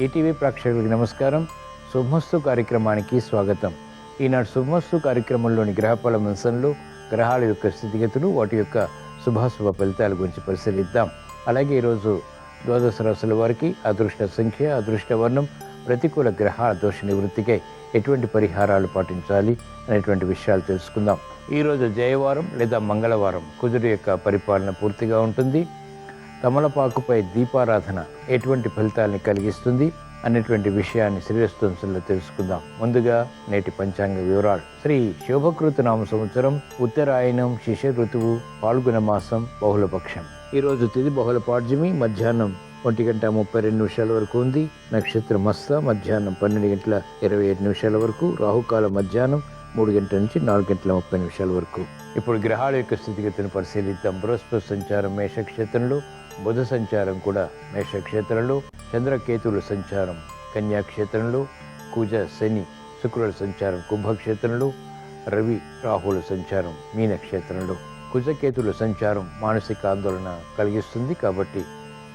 ETV ప్రేక్షకులకు నమస్కారం. శుభమస్తు కార్యక్రమానికి స్వాగతం. ఈనాడు శుభమస్తు కార్యక్రమంలోని గ్రహఫల అంశంలో గ్రహాల యొక్క స్థితిగతులు, వాటి యొక్క శుభాశుభ ఫలితాల గురించి పరిశీలిద్దాం. అలాగే ఈరోజు ద్వాదశ రాశుల వారికి అదృష్ట సంఖ్య, అదృష్ట వర్ణం, ప్రతికూల గ్రహాల దోష నివృత్తికై ఎటువంటి పరిహారాలు పాటించాలి అనేటువంటి విషయాలు తెలుసుకుందాం. ఈరోజు జయవారం లేదా మంగళవారం, కుజుడు యొక్క పరిపాలన పూర్తిగా ఉంటుంది. తమలపాకుపై దీపారాధన ఎటువంటి ఫలితాలని కలిగిస్తుంది అనేటువంటి విషయాన్ని శ్రీరస్తంశంలో తెలుసుకుందాం. ముందుగా నేటి పంచాంగ వివరాలు. శ్రీ శోభకృత నామ సంవత్సరం, ఉత్తరాయణం, శిశిర ఋతువు, పాల్గొన మాసం, బహుళపక్షం. ఈరోజు తిథి బహుళపాడ్యమి, మధ్యాహ్నం 1:32 వరకు ఉంది. నక్షత్రం మస్త, మధ్యాహ్నం 12:27 వరకు. రాహుకాలం మధ్యాహ్నం 3 గంటల నుంచి 4:30 వరకు. ఇప్పుడు గ్రహాల యొక్క స్థితిగతిని పరిశీలిద్దాం. బృహస్పతి సంచారం మేషక్షేత్రంలో, బుధ సంచారం కూడా మేషక్షేత్రంలో, చంద్రకేతువుల సంచారం కన్యాక్షేత్రంలో, కుజ శని శుక్రుల సంచారం కుంభక్షేత్రంలో, రవి రాహుల సంచారం మీనక్షేత్రంలో. కుజకేతువుల సంచారం మానసిక ఆందోళన కలిగిస్తుంది, కాబట్టి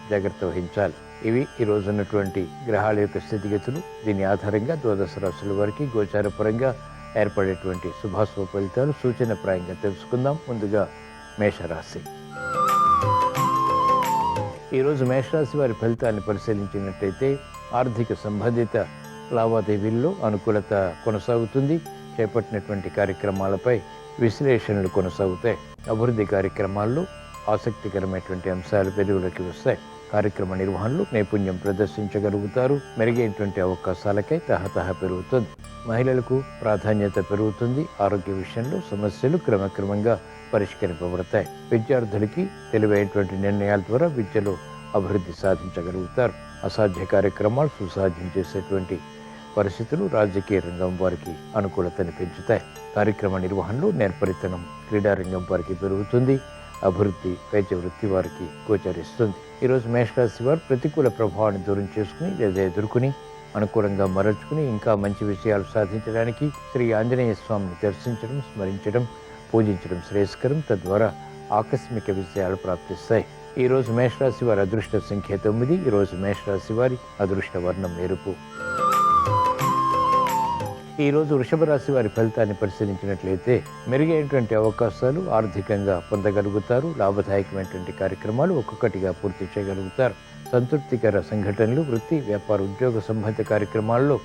జాగ్రత్త వహించాలి. ఇవి ఈరోజు ఉన్నటువంటి గ్రహాల యొక్క స్థితిగతులు. దీని ఆధారంగా ద్వాదశ రాశుల వారికి గోచారపరంగా ఏర్పడేటువంటి శుభాశుభ ఫలితాలు సూచనప్రాయంగా తెలుసుకుందాం. ముందుగా మేషరాశి. ఈరోజు మేషరాశి వారి ఫలితాన్ని పరిశీలించినట్లయితే ఆర్థిక సంబంధిత లావాదేవీల్లో అనుకూలత కొనసాగుతుంది. చేపట్టినటువంటి కార్యక్రమాలపై విశ్లేషణలు కొనసాగుతాయి. అభివృద్ధి కార్యక్రమాల్లో ఆసక్తికరమైనటువంటి అంశాలు వెలుగులోకి వస్తాయి. కార్యక్రమ నిర్వహణలో నైపుణ్యం ప్రదర్శించగలుగుతారు. మెరుగైనటువంటి అవకాశాలకై తహతహ పెరుగుతుంది. మహిళలకు ప్రాధాన్యత పెరుగుతుంది. ఆరోగ్య విషయంలో సమస్యలు క్రమక్రమంగా పరిష్కరింపబడతాయి. విద్యార్థులకి తెలివైనటువంటి నిర్ణయాల ద్వారా విద్యలో అభివృద్ధి సాధించగలుగుతారు. అసాధ్య కార్యక్రమాలు సుసాధ్యం చేసేటువంటి పరిస్థితులు రాజకీయ రంగం వారికి అనుకూలతని పెంచుతాయి. కార్యక్రమ నిర్వహణలో నేర్పరితనం క్రీడారంగం వారికి పెరుగుతుంది. అభివృద్ధి వైద్య వృత్తి వారికి గోచరిస్తుంది. ఈరోజు మేషరాశి వారు ప్రతికూల ప్రభావాన్ని దూరం చేసుకుని లేదా ఎదుర్కొని అనుకూలంగా మరల్చుకుని ఇంకా మంచి విషయాలు సాధించడానికి శ్రీ ఆంజనేయ స్వామిని దర్శించడం, స్మరించడం, పూజించడం శ్రేయస్కరం. తద్వారా ఆకస్మిక విజయాలు ప్రాప్తిస్తాయి. ఈరోజు మేషరాశి వారి అదృష్ట సంఖ్య 9. ఈరోజు మేషరాశి వారి అదృష్ట వర్ణం ఎరుపు. ఈరోజు వృషభ రాశి వారి ఫలితాన్ని పరిశీలించినట్లయితే మెరుగైనటువంటి అవకాశాలు ఆర్థికంగా పొందగలుగుతారు. లాభదాయకమైనటువంటి కార్యక్రమాలు ఒక్కొక్కటిగా పూర్తి చేయగలుగుతారు. సంతృప్తికర సంఘటనలు వృత్తి, వ్యాపార, ఉద్యోగ సంబంధిత కార్యక్రమాల్లో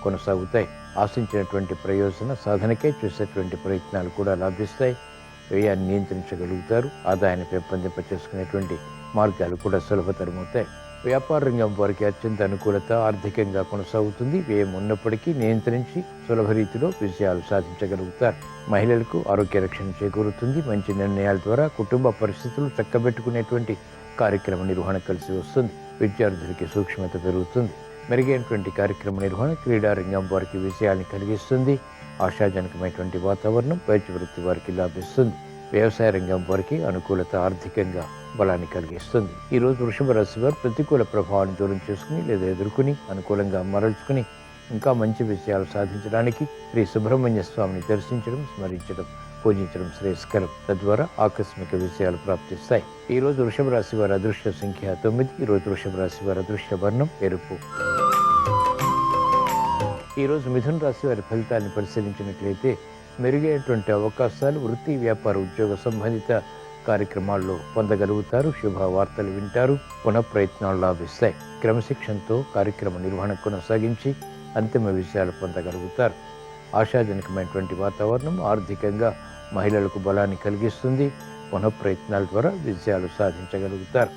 కొనసాగుతాయి. ఆశించినటువంటి ప్రయోజన సాధనకే చేసేటువంటి ప్రయత్నాలు కూడా లాభిస్తాయి. వ్యయాన్ని నియంత్రించగలుగుతారు. ఆదాయాన్ని పెంపొందింప చేసుకునేటువంటి మార్గాలు కూడా సులభతరమవుతాయి. వ్యాపార రంగం వారికి అత్యంత అనుకూలత ఆర్థికంగా కొనసాగుతుంది. వ్యయం ఉన్నప్పటికీ నియంత్రించి సులభ రీతిలో విజయాలు సాధించగలుగుతారు. మహిళలకు ఆరోగ్య రక్షణ చేకూరుతుంది. మంచి నిర్ణయాల ద్వారా కుటుంబ పరిస్థితులు చక్కబెట్టుకునేటువంటి కార్యక్రమ నిర్వహణ కలిసి వస్తుంది. విద్యార్థులకి సూక్ష్మత పెరుగుతుంది. మెరుగైనటువంటి కార్యక్రమ నిర్వహణ క్రీడారంగం వారికి విజయాన్ని కలిగిస్తుంది. ఆశాజనకమైనటువంటి వాతావరణం వైద్య వృత్తి వారికి లాభిస్తుంది. వ్యవసాయ రంగం వారికి అనుకూలత ఆర్థికంగా బలాన్ని కలిగిస్తుంది. ఈరోజు వృషభ రాశి వారు ప్రతికూల ప్రభావాన్ని దూరం చేసుకుని లేదా ఎదుర్కొని అనుకూలంగా మరల్చుకుని ఇంకా మంచి విషయాలు సాధించడానికి శ్రీ సుబ్రహ్మణ్య స్వామిని దర్శించడం, స్మరించడం, పూజించడం శ్రేయస్కరం. తద్వారా ఆకస్మిక విజయాలు ప్రాప్తిస్తాయి. ఈరోజు వృషభ రాశి వారి అదృష్ట సంఖ్య 9. ఈరోజు వృషభ రాశి వారి అదృష్ట వర్ణం ఎరుపు. ఈరోజు మిథున రాశి వారి ఫలితాన్ని పరిశీలించినట్లయితే మెరుగైనటువంటి అవకాశాలు వృత్తి, వ్యాపార, ఉద్యోగ సంబంధిత కార్యక్రమాల్లో పొందగలుగుతారు. శుభవార్తలు వింటారు. పునఃప్రయత్నాలు లాభిస్తాయి. క్రమశిక్షణతో కార్యక్రమ నిర్వహణ కొనసాగించి అంతిమ విజయాలు పొందగలుగుతారు. ఆశాజనకమైనటువంటి వాతావరణం ఆర్థికంగా మహిళలకు బలాన్ని కలిగిస్తుంది. పునఃప్రయత్నాల ద్వారా విజయాలు సాధించగలుగుతారు.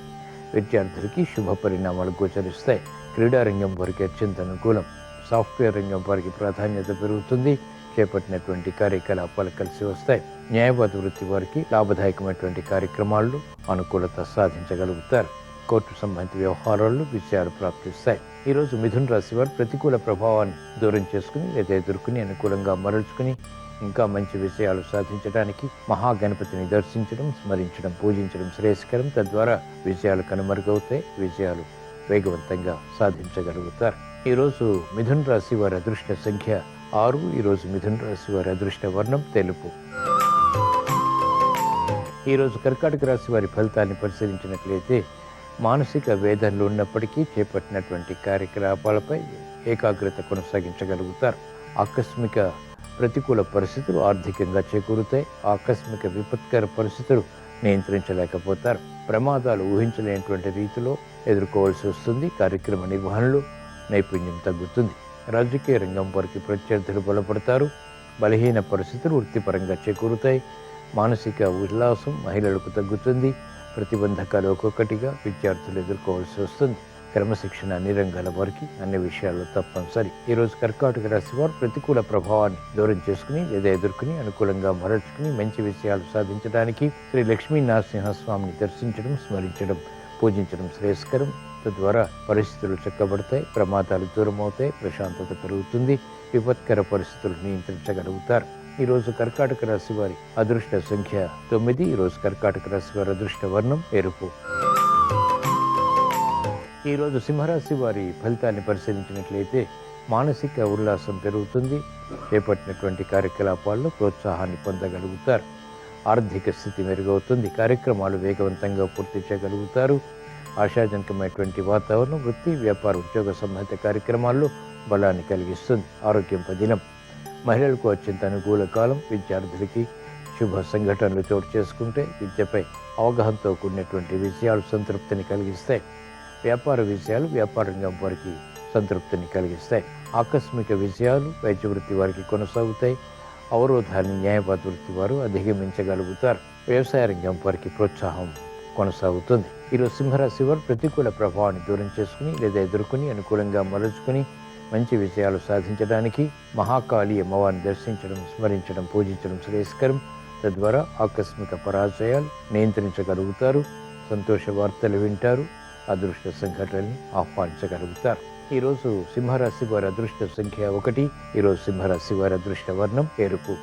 విద్యార్థులకి శుభ పరిణామాలు గోచరిస్తాయి. క్రీడారంగం వారికి అత్యంత అనుకూలం. సాఫ్ట్వేర్ రంగం వారికి ప్రాధాన్యత పెరుగుతుంది. చేపట్టినటువంటి కార్యకలాపాలు కలిసి వస్తాయి. న్యాయవాద వృత్తి వారికి లాభదాయకమైనటువంటి కార్యక్రమాల్లో అనుకూలత సాధించగలుగుతారు. కోర్టు సంబంధిత వ్యవహారాల్లో విజయాలు ప్రాప్తిస్తాయి. ఈరోజు మిథున రాశి వారు ప్రతికూల ప్రభావాన్ని దూరం చేసుకుని లేదా ఎదుర్కొని అనుకూలంగా మరల్చుకుని ఇంకా మంచి విషయాలు సాధించడానికి మహాగణపతిని దర్శించడం, స్మరించడం, పూజించడం శ్రేయస్కరం. తద్వారా విజయాలు కనుమరుగవుతాయి. విజయాలు వేగవంతంగా సాధించగలుగుతారు. ఈరోజు మిథున రాశి వారి అదృష్ట సంఖ్య 6. ఈరోజు మిథున రాశి వారి అదృష్ట వర్ణం తెలుపు. ఈరోజు కర్కాటక రాశి వారి ఫలితాన్ని పరిశీలించినట్లయితే మానసిక వేదనలు ఉన్నప్పటికీ చేపట్టినటువంటి కార్యకలాపాలపై ఏకాగ్రత కొనసాగించగలుగుతారు. ఆకస్మిక ప్రతికూల పరిస్థితులు ఆర్థికంగా చేకూరుతాయి. ఆకస్మిక విపత్కర పరిస్థితులు నియంత్రించలేకపోతారు. ప్రమాదాలు ఊహించలేనటువంటి రీతిలో ఎదుర్కోవాల్సి వస్తుంది. కార్యక్రమ నిర్వహణలో నైపుణ్యం తగ్గుతుంది. రాజకీయ రంగం వారికి ప్రత్యర్థులు బలపడతారు. బలహీన పరిస్థితులు వృత్తిపరంగా చేకూరుతాయి. మానసిక ఉల్లాసం మహిళలకు తగ్గుతుంది. ప్రతిబంధకాలు ఒక్కొక్కటిగా విద్యార్థులు ఎదుర్కోవాల్సి వస్తుంది. క్రమశిక్షణ అన్ని రంగాల వారికి అన్ని విషయాల్లో తప్పనిసరి. ఈరోజు కర్కాటక రాశి వారు ప్రతికూల ప్రభావాన్ని దూరం చేసుకుని లేదా ఎదుర్కొని అనుకూలంగా మరల్చుకుని మంచి విషయాలు సాధించడానికి శ్రీ లక్ష్మీ నరసింహస్వామిని దర్శించడం, స్మరించడం, పూజించడం శ్రేయస్కరం. తద్వారా పరిస్థితులు చక్కబడతాయి. ప్రమాదాలు దూరం అవుతాయి. ప్రశాంతత పెరుగుతుంది. విపత్కర పరిస్థితులు నియంత్రించగలుగుతారు. ఈరోజు కర్కాటక రాశి వారి అదృష్ట సంఖ్య 9. ఈరోజు కర్కాటక రాశి వారి అదృష్ట వర్ణం ఎరుపు. ఈరోజు సింహరాశి వారి ఫలితాన్ని పరిశీలించినట్లయితే మానసిక ఉల్లాసం పెరుగుతుంది. చేపట్టినటువంటి కార్యకలాపాల్లో ప్రోత్సాహాన్ని పొందగలుగుతారు. ఆర్థిక స్థితి మెరుగవుతుంది. కార్యక్రమాలు వేగవంతంగా పూర్తి చేయగలుగుతారు. ఆశాజనకమైనటువంటి వాతావరణం వృత్తి, వ్యాపార, ఉద్యోగ సంబంధిత కార్యక్రమాల్లో బలాన్ని కలిగిస్తుంది. ఆరోగ్యం పదిలం. మహిళలకు అత్యంత అనుకూల కాలం. విద్యార్థులకి శుభ సంఘటనలు చోటు చేసుకుంటే విద్యపై అవగాహనతో కూడినటువంటి విషయాలు సంతృప్తిని కలిగిస్తాయి. వ్యాపార విషయాలు వ్యాపార రంగం వారికి సంతృప్తిని కలిగిస్తాయి. ఆకస్మిక విషయాలు వైద్య వృత్తి వారికి కొనసాగుతాయి. అవరోధాన్ని న్యాయవాద వృత్తి వారు అధిగమించగలుగుతారు. వ్యవసాయ రంగం వారికి ప్రోత్సాహం కొనసాగుతుంది. ఈరోజు సింహరాశి వారు ప్రతికూల ప్రభావాన్ని దూరం చేసుకుని లేదా ఎదుర్కొని అనుకూలంగా మలుచుకుని మంచి విషయాలు సాధించడానికి మహాకాళి అమ్మవారిని దర్శించడం, స్మరించడం, పూజించడం శ్రేయస్కరం. తద్వారా ఆకస్మిక పరాజయాలు నియంత్రించగలుగుతారు. సంతోష వార్తలు వింటారు. అదృష్ట సంఘటనల్ని ఆహ్వానించగలుగుతారు. ఈరోజు సింహరాశి వారి అదృష్ట సంఖ్య 1. ఈరోజు సింహరాశి వారి అదృష్ట వర్ణం ఎరుపు.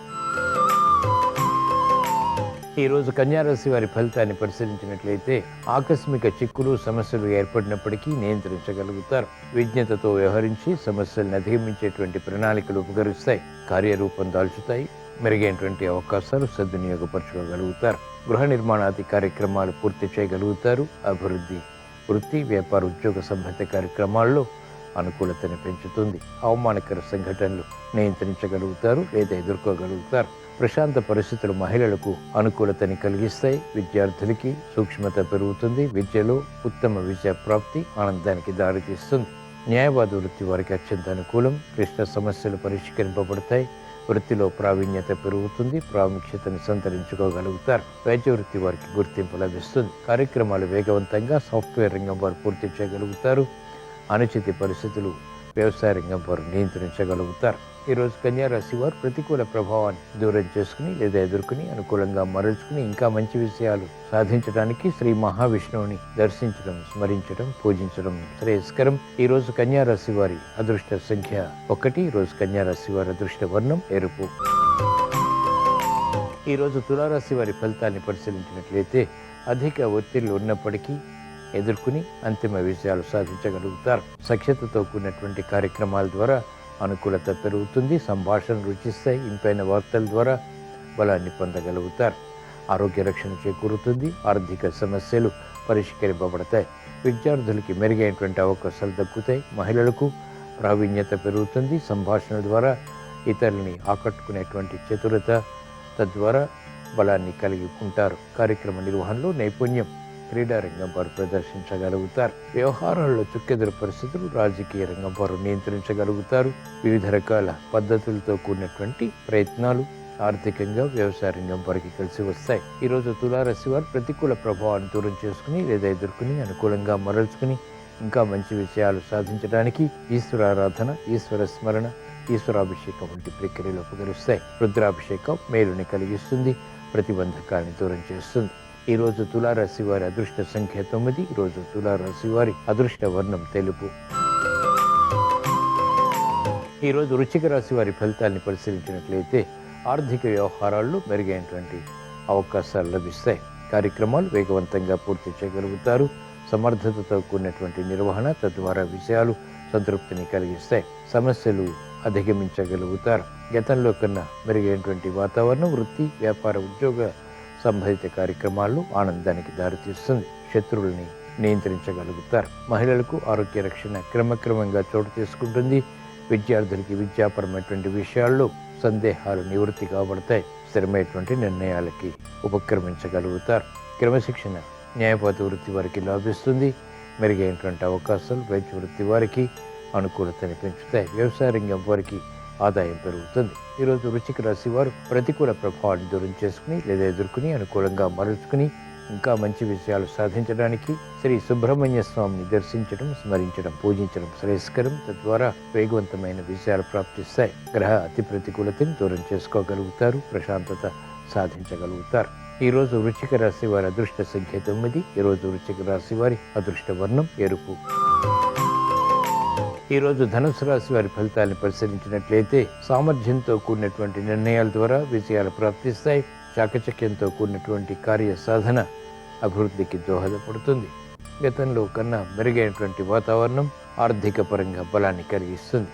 ఈరోజు కన్యారాశి వారి ఫలితాన్ని పరిశీలించినట్లయితే ఆకస్మిక చిక్కులు, సమస్యలు ఏర్పడినప్పటికీ నియంత్రించగలుగుతారు. విజ్ఞతతో వ్యవహరించి సమస్యలను అధిగమించేటువంటి ప్రణాళికలు ఉపకరిస్తాయి. కార్యరూపం దాల్చుతాయి. మెరుగైనటువంటి అవకాశాలు సద్వినియోగపరచుకోగలుగుతారు. గృహ నిర్మాణాది కార్యక్రమాలు పూర్తి చేయగలుగుతారు. అభివృద్ధి, వృత్తి, వ్యాపార, ఉద్యోగ సంబంధిత కార్యక్రమాల్లో అనుకూలతను పెంచుతుంది. అవమానకర సంఘటనలు నియంత్రించగలుగుతారు లేదా ఎదుర్కోగలుగుతారు. ప్రశాంత పరిస్థితులు మహిళలకు అనుకూలతని కలిగిస్తాయి. విద్యార్థులకి సూక్ష్మత పెరుగుతుంది. విద్యలో ఉత్తమ విజయ ప్రాప్తి ఆనందానికి దారితీస్తుంది. న్యాయవాద వృత్తి వారికి అత్యంత అనుకూలం. క్లిష్ట సమస్యలు పరిష్కరింపబడతాయి. వృత్తిలో ప్రావీణ్యత పెరుగుతుంది. ప్రాముఖ్యతను సంతరించుకోగలుగుతారు. వైద్య వృత్తి వారికి గుర్తింపు లభిస్తుంది. కార్యక్రమాలు వేగవంతంగా సాఫ్ట్వేర్ రంగం వారు పూర్తి చేయగలుగుతారు. అనుచిత పరిస్థితులు వ్యవసాయ రంగం వారు నియంత్రించగలుగుతారు. ఈరోజు కన్యారాశి వారు ప్రతికూల ప్రభావాన్ని దూరం చేసుకుని లేదా ఎదుర్కొని అనుకూలంగా మరల్చుకుని ఇంకా మంచి విషయాలు సాధించడానికి శ్రీ మహావిష్ణువుని దర్శించడం, స్మరించడం, పూజించడం శ్రేయస్కరం. ఈరోజు కన్యారాశి వారి అదృష్ట సంఖ్య 1. ఈరోజు కన్యారాశి వారి అదృష్ట వర్ణం ఎరుపు. ఈరోజు తులారాశి వారి ఫలితాన్ని పరిశీలించినట్లయితే అధిక ఒత్తిళ్లు ఉన్నప్పటికీ ఎదుర్కొని అంతిమ విజయాలు సాధించగలుగుతారు. సఖ్యతతో కూడినటువంటి కార్యక్రమాల ద్వారా అనుకూలత పెరుగుతుంది. సంభాషణలు రుచిస్తాయి. ఇంపైన వార్తల ద్వారా బలాన్ని పొందగలుగుతారు. ఆరోగ్య రక్షణ చేకూరుతుంది. ఆర్థిక సమస్యలు పరిష్కరింపబడతాయి. విద్యార్థులకి మెరుగైనటువంటి అవకాశాలు దక్కుతాయి. మహిళలకు ప్రావీణ్యత పెరుగుతుంది. సంభాషణ ద్వారా ఇతరులని ఆకట్టుకునేటువంటి చతురత, తద్వారా బలాన్ని కలిగి ఉంటారు. కార్యక్రమ నిర్వహణలో నైపుణ్యం క్రీడారంగం వారు ప్రదర్శించగలుగుతారు. వ్యవహారాల్లో చుక్కెదురు పరిస్థితులు రాజకీయ రంగం వారు నియంత్రించగలుగుతారు. వివిధ రకాల పద్ధతులతో కూడినటువంటి ప్రయత్నాలు ఆర్థికంగా వ్యవసాయ రంగం వారికి కలిసి వస్తాయి. ఈరోజు తులారాశి వారు ప్రతికూల ప్రభావాన్ని దూరం చేసుకుని లేదా ఎదుర్కొని అనుకూలంగా మరల్చుకుని ఇంకా మంచి విషయాలు సాధించడానికి ఈశ్వరారాధన, ఈశ్వర స్మరణ, ఈశ్వరాభిషేకం వంటి ప్రక్రియలు ఉపకరిస్తాయి. రుద్రాభిషేకం మేలుని కలిగిస్తుంది. ప్రతిబంధకాన్ని దూరం చేస్తుంది. ఈరోజు తులారాశి వారి అదృష్ట సంఖ్య 9. ఈరోజు తులారాశి వారి అదృష్ట వర్ణం తెలుపు. ఈరోజు వృశ్చిక రాశి వారి ఫలితాన్ని పరిశీలించినట్లయితే ఆర్థిక వ్యవహారాల్లో మెరుగైనటువంటి అవకాశాలు లభిస్తాయి. కార్యక్రమాలు వేగవంతంగా పూర్తి చేయగలుగుతారు. సమర్థతతో కూడినటువంటి నిర్వహణ, తద్వారా విషయాలు సంతృప్తిని కలిగిస్తాయి. సమస్యలు అధిగమించగలుగుతారు. గతంలో కన్నా మెరుగైనటువంటి వాతావరణం వృత్తి, వ్యాపార, ఉద్యోగ సంబంధిత కార్యక్రమాల్లో ఆనందానికి దారితీస్తుంది. శత్రువుల్ని నియంత్రించగలుగుతారు. మహిళలకు ఆరోగ్య రక్షణ క్రమక్రమంగా చోటు తీసుకుంటుంది. విద్యార్థులకి విద్యాపరమైనటువంటి విషయాల్లో సందేహాలు నివృత్తి కాబడతాయి. స్థిరమైనటువంటి నిర్ణయాలకి ఉపక్రమించగలుగుతారు. క్రమశిక్షణ న్యాయవాద వృత్తి వారికి లాభిస్తుంది. మెరుగైనటువంటి అవకాశాలు వైద్య వృత్తి వారికి అనుకూలతని పెంచుతాయి. వ్యవసాయ రంగం వారికి ఆదాయం పెరుగుతుంది. ఈరోజు వృశ్చిక రాశి వారు ప్రతికూల ప్రభావాన్ని దూరం చేసుకుని లేదా ఎదుర్కొని అనుకూలంగా మరల్చుకుని ఇంకా మంచి విషయాలు సాధించడానికి శ్రీ సుబ్రహ్మణ్య స్వామిని దర్శించడం, స్మరించడం, పూజించడం శ్రేయస్కరం. తద్వారా వేగవంతమైన విజయాలు ప్రాప్తిస్తాయి. గ్రహ అతి ప్రతికూలతని దూరం చేసుకోగలుగుతారు. ప్రశాంతత సాధించగలుగుతారు. ఈరోజు వృశ్చిక రాశి వారి అదృష్ట సంఖ్య 9. ఈరోజు వృశ్చిక రాశి వారి అదృష్ట వర్ణం ఎరుపు. ఈరోజు ధనుసు రాశి వారి ఫలితాలను పరిశీలించినట్లయితే సామర్థ్యంతో కూడినటువంటి నిర్ణయాల ద్వారా విజయాలు ప్రాప్తిస్తాయి. చాకచక్యంతో కూడినటువంటి కార్య సాధన అభివృద్ధికి దోహదపడుతుంది. గతంలో కన్నా మెరుగైనటువంటి వాతావరణం ఆర్థిక పరంగా బలాన్ని కలిగిస్తుంది.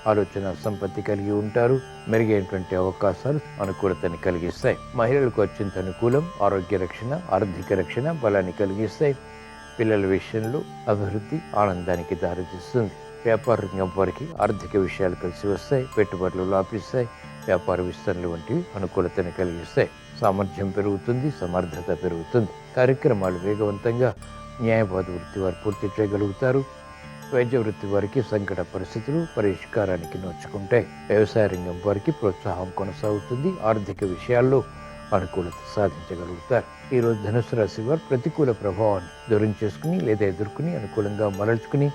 ఆలోచన సంపత్తి కలిగి ఉంటారు. మెరుగైనటువంటి అవకాశాలు అనుకూలతని కలిగిస్తాయి. మహిళలకు అత్యంత అనుకూలం. ఆరోగ్య రక్షణ, ఆర్థిక రక్షణ బలాన్ని కలిగిస్తాయి. పిల్లల విషయంలో అభివృద్ధి ఆనందానికి దారితీస్తుంది. వ్యాపార రంగం వారికి ఆర్థిక విషయాలు కలిసి వస్తాయి. పెట్టుబడులు లాభిస్తాయి. వ్యాపార విస్తరణలు వంటివి అనుకూలతను కలిగిస్తాయి. సామర్థ్యం పెరుగుతుంది. సమర్థత పెరుగుతుంది. కార్యక్రమాలు వేగవంతంగా న్యాయవాద వృత్తి వారు పూర్తి చేయగలుగుతారు. వైద్య వృత్తి వారికి సంకట పరిస్థితులు పరిష్కారానికి నోచుకుంటాయి. వ్యవసాయ రంగం వారికి ప్రోత్సాహం కొనసాగుతుంది. ఆర్థిక విషయాల్లో అనుకూలత సాధించగలుగుతారు. ఈరోజు ధనుసు రాశి వారు ప్రతికూల ప్రభావాన్ని దూరం చేసుకుని లేదా ఎదుర్కొని అనుకూలంగా మరల్చుకుని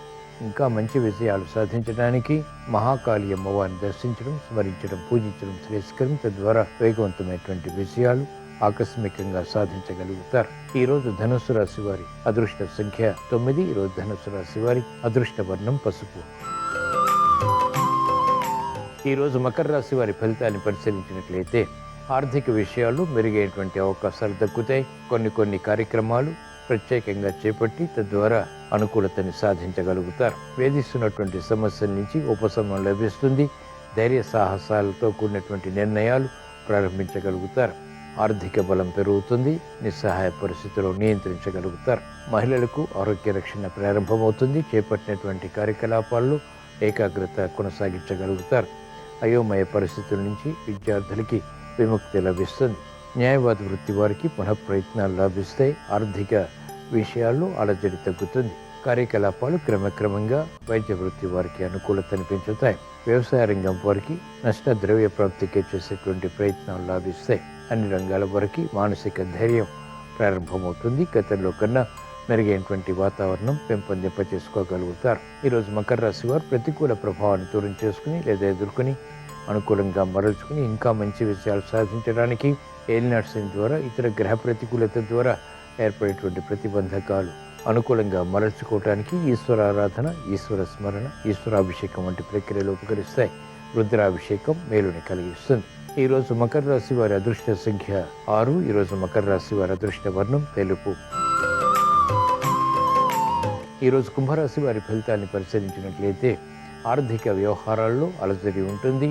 ఇంకా మంచి విజయాలు సాధించడానికి మహాకాళి అమ్మవారిని దర్శించడం, స్మరించడం, పూజించడం శ్రేయస్కరం. తద్వారా వేగవంతమైనటువంటి విజయాలు ఆకస్మికంగా సాధించగలుగుతారు. ఈరోజు ధనుసు రాశి వారి అదృష్ట సంఖ్య 9. ఈరోజు ధనుసు రాశి వారి అదృష్ట వర్ణం పసుపు. ఈరోజు మకర రాశి వారి ఫలితాన్ని పరిశీలించినట్లయితే ఆర్థిక విషయాలు మెరుగైనటువంటి అవకాశాలు దక్కుతాయి. కొన్ని కార్యక్రమాలు ప్రత్యేకంగా చేపట్టి తద్వారా అనుకూలతని సాధించగలుగుతారు. వేధిస్తున్నటువంటి సమస్యల నుంచి ఉపశమనం లభిస్తుంది. ధైర్య సాహసాలతో కూడినటువంటి నిర్ణయాలు ప్రారంభించగలుగుతారు. ఆర్థిక బలం పెరుగుతుంది. నిస్సహాయ పరిస్థితుల్లో నియంత్రించగలుగుతారు. మహిళలకు ఆరోగ్య రక్షణ ప్రారంభమవుతుంది. చేపట్టినటువంటి కార్యకలాపాల్లో ఏకాగ్రత కొనసాగించగలుగుతారు. అయోమయ పరిస్థితుల నుంచి విద్యార్థులకి విముక్తి లభిస్తుంది. న్యాయవాద వృత్తి వారికి పునఃప్రయత్నాలు లాభిస్తాయి. ఆర్థిక విషయాల్లో అలజడి తగ్గుతుంది. కార్యకలాపాలు క్రమక్రమంగా వైద్య వృత్తి వారికి అనుకూలతను పెంచుతాయి. వ్యవసాయ రంగం వారికి నష్ట ద్రవ్య ప్రాప్తికి చేసేటువంటి ప్రయత్నాలు లాభిస్తాయి. అన్ని రంగాల వారికి మానసిక ధైర్యం ప్రారంభమవుతుంది. గతంలో కన్నా మెరుగైనటువంటి వాతావరణం పెంపొందింప చేసుకోగలుగుతారు. ఈరోజు మకర రాశి వారు ప్రతికూల ప్రభావాన్ని దూరం చేసుకుని లేదా ఎదుర్కొని అనుకూలంగా మరల్చుకుని ఇంకా మంచి విషయాలు సాధించడానికి ఏలినాటి శని ద్వారా ఇతర గ్రహ ప్రతికూలత ద్వారా ఏర్పడేటువంటి ప్రతిబంధకాలు అనుకూలంగా మరల్చుకోవటానికి ఈశ్వర ఆరాధన, ఈశ్వర స్మరణ, ఈశ్వరాభిషేకం వంటి ప్రక్రియలు ఉపకరిస్తాయి. రుద్రాభిషేకం మేలుని కలిగిస్తుంది. ఈరోజు మకర రాశి వారి అదృష్ట సంఖ్య 6. ఈరోజు మకర రాశి వారి అదృష్ట వర్ణం తెలుపు. ఈరోజు కుంభరాశి వారి ఫలితాన్ని పరిశీలించినట్లయితే ఆర్థిక వ్యవహారాల్లో అలజడి ఉంటుంది.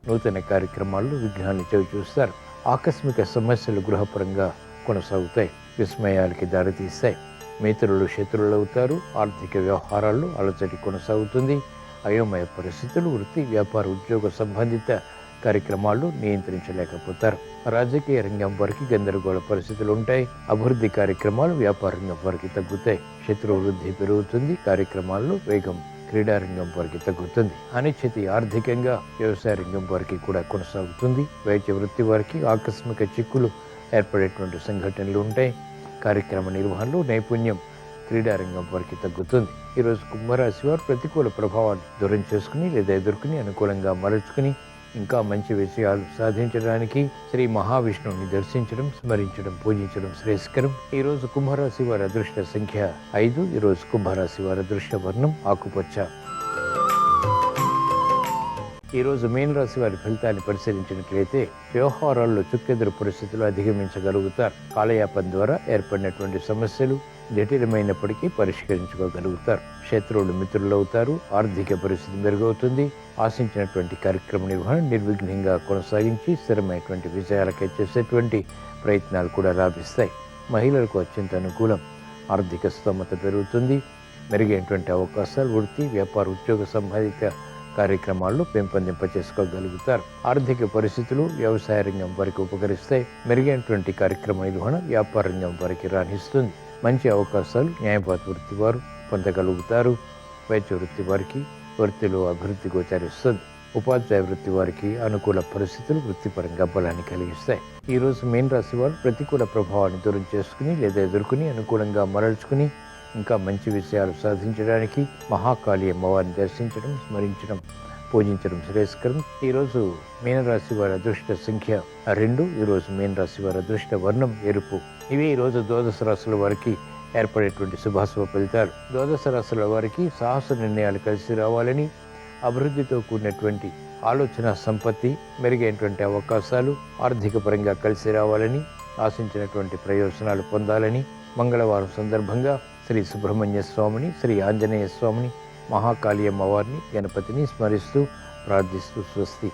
నూతన కార్యక్రమాల్లో విఘ్నాన్ని చవిచూస్తారు. ఆకస్మిక సమస్యలు గృహపరంగా కొనసాగుతాయి. విస్మయాలకి దారితీస్తాయి. మిత్రులు శత్రువులు అవుతారు. ఆర్థిక వ్యవహారాల్లో అలజడి కొనసాగుతుంది. అయోమయ పరిస్థితులు వృత్తి, వ్యాపార, ఉద్యోగ సంబంధిత కార్యక్రమాల్లో నియంత్రించలేకపోతారు. రాజకీయ రంగం వారికి గందరగోళ పరిస్థితులు ఉంటాయి. అభివృద్ధి కార్యక్రమాలు వ్యాపార రంగం వారికి తగ్గుతాయి. శత్రు వృద్ధి పెరుగుతుంది. కార్యక్రమాల్లో వేగం క్రీడారంగం వారికి తగ్గుతుంది. అనిశ్చితి ఆర్థికంగా వ్యవసాయ రంగం వారికి కూడా కొనసాగుతుంది. వైద్య వృత్తి వారికి ఆకస్మిక చిక్కులు ఏర్పడేటువంటి సంఘటనలు ఉంటాయి. కార్యక్రమ నిర్వహణలో నైపుణ్యం క్రీడారంగం వారికి తగ్గుతుంది. ఈరోజు కుంభరాశి వారు ప్రతికూల ప్రభావాన్ని దూరం చేసుకుని లేదా ఎదుర్కొని అనుకూలంగా మరల్చుకుని ఇంకా మంచి విషయాలు సాధించడానికి శ్రీ మహావిష్ణువుని దర్శించడం, స్మరించడం, పూజించడం శ్రేయస్కరం. ఈరోజు కుంభరాశి వారి అదృష్ట సంఖ్య 5. ఈరోజు కుంభరాశి వారి అదృష్ట వర్ణం ఆకుపచ్చ. ఈరోజు మీన రాశి వారి ఫలితాన్ని పరిశీలించినట్లయితే వ్యవహారాల్లో చుక్కెదురు పరిస్థితులు అధిగమించగలుగుతారు. కాలయాపన ద్వారా ఏర్పడినటువంటి సమస్యలు జటిలమైనప్పటికీ పరిష్కరించుకోగలుగుతారు. శత్రువులు మిత్రులు అవుతారు. ఆర్థిక పరిస్థితి మెరుగవుతుంది. ఆశించినటువంటి కార్యక్రమ నిర్వహణ నిర్విఘ్నంగా కొనసాగించి స్థిరమైనటువంటి విజయాలకై చేసేటువంటి ప్రయత్నాలు కూడా లాభిస్తాయి. మహిళలకు అత్యంత అనుకూలం. ఆర్థిక స్తోమత పెరుగుతుంది. మెరుగైనటువంటి అవకాశాలు వృత్తి, వ్యాపార, ఉద్యోగ సంబంధిత కార్యక్రమాల్లో పెంపొందింప చేసుకోగలుగుతారు. ఆర్థిక పరిస్థితులు వ్యవసాయ రంగం వారికి ఉపకరిస్తాయి. మెరుగైనటువంటి కార్యక్రమ నిర్వహణ వ్యాపార రంగం వారికి రాణిస్తుంది. మంచి అవకాశాలు న్యాయవాద వృత్తి వారు పొందగలుగుతారు. వైద్య వృత్తి వారికి వృత్తిలో అభివృద్ధి గోచరిస్తుంది. ఉపాధ్యాయ వృత్తి వారికి అనుకూల పరిస్థితులు వృత్తిపరంగా బలాన్ని కలిగిస్తాయి. ఈరోజు మీన రాశి వారు ప్రతికూల ప్రభావాన్ని దూరం చేసుకుని లేదా ఎదుర్కొని అనుకూలంగా మరల్చుకుని ఇంకా మంచి విషయాలు సాధించడానికి మహాకాళి అమ్మవారిని దర్శించడం, స్మరించడం, పూజించడం శ్రేయస్కరం. ఈరోజు మీనరాశి వారి అదృష్ట సంఖ్య 2. ఈరోజు మీనరాశి వారి అదృష్ట వర్ణం ఎరుపు. ఇవి ఈరోజు ద్వాదశ రాశుల వారికి ఏర్పడేటువంటి శుభాశుభ ఫలితాలు. ద్వాదశ రాశుల వారికి సాహస నిర్ణయాలు కలిసి రావాలని, అభివృద్ధితో కూడినటువంటి ఆలోచన సంపత్తి, మెరుగైనటువంటి అవకాశాలు ఆర్థిక పరంగా కలిసి రావాలని, ఆశించినటువంటి ప్రయోజనాలు పొందాలని మంగళవారం సందర్భంగా శ్రీ సుబ్రహ్మణ్య స్వామిని, శ్రీ ఆంజనేయ స్వామిని, మహాకాళి అమ్మవారిని, గణపతిని స్మరిస్తూ ప్రార్థిస్తూ స్వస్తి.